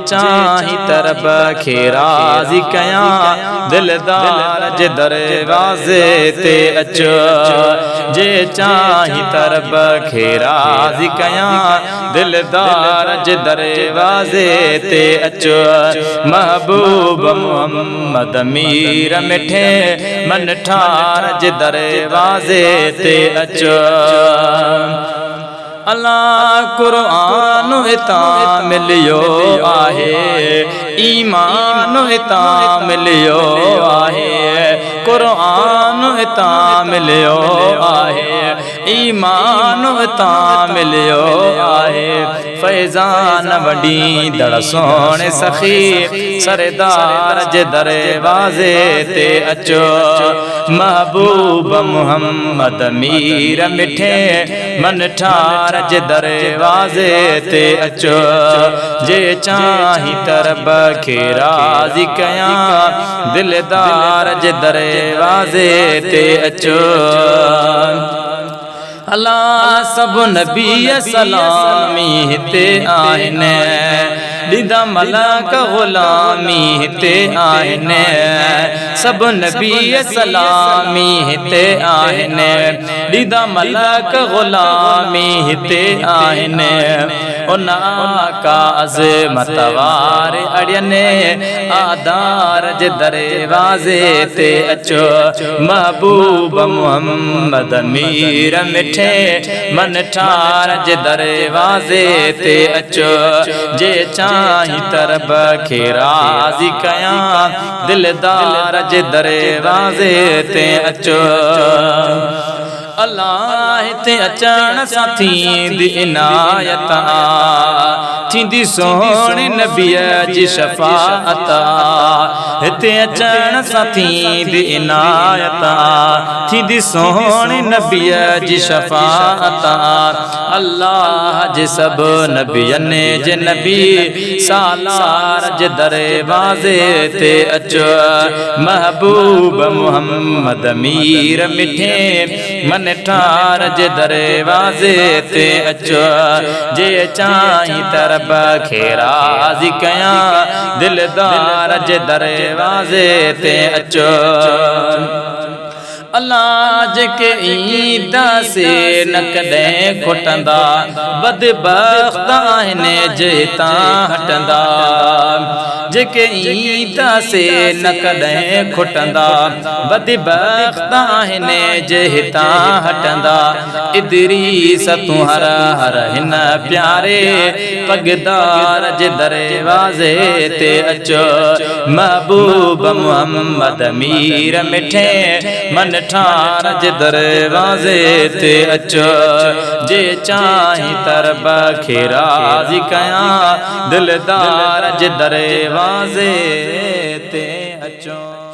चाही तरब खे राज़ी कयां दिलदार जे दरवाज़े ते अचो जे चाही तरब खे राज़ी कयां दिलदार जे दरवाज़े ते अचो महबूब मोहम्मद मीर मिठे मन ठार जे दरवाज़े ते अचो अल्लाह कुरान हितां मिलियो आहे ईमान हितां मिलियो आहे कुरान हितां मिलियो आहे ईमान हितां मिलियो आहे फैज़ान वॾी दड़ सोणे सखी सरदार जे दरवाज़े ते अचो महबूब मोहम्मद मीर मिठे मन ठार जे दरवाज़े ते अचो जे चाही तरब खे राज़ी कयां दिलदार जे दरवाज़े ते अचो अल्लाह सब नबी सलामी हिते आहिनि ॾींदा मलक ग़ुलामी हिते आहिनि सब नबी सलामी हिते आहिनि ॾींदा मलक ग़ुलामी हिते आहिनि उन आका अज़मत वारे अड़ियनि आदार जे दरवाज़े ते अचो महबूब मोहम्मद मीर मिठे मन ठार जे दरवाज़े ते अचो जे चाही तरब खे राज़ी कयां दिलदार जे दरवाज़े ते अचो अल्लाह हिते अचण सां थींदी इनायत थींदी सोहणे नबीअ जी शफ़ाअत हिते अचण सां थींदी इनायत थींदी सोहणे नबीअ जी शफ़ाअत अल्लाह जे सभु नबियनि जे नबी सालार जे दरवाज़े ते अचो महबूब मोहम्मद मीर मिठे मन ठार जे दरवाज़े ते अचो जे चाही तरब खे राज़ी कयां दिलदार जे दरवाज़े ते अचो अल्लाह जेके ईंदा से न कॾहिं खुटंदा बदबख्त आहिनि जे हितां हटंदा जेके ईंदा से न कॾहिं खुटंदा बदबख्त आहिनि जे हितां हटंदा इदरीस तूं हर हर हिन प्यारे पगदार जे दरवाज़े ते अचो महबूब मोहम्मद मीर मिठे मन ठार जे दरवाज़े ते अचो जे चाही तरब खे राज़ी कयां दिलदार जे दरवाज़े ते अचो।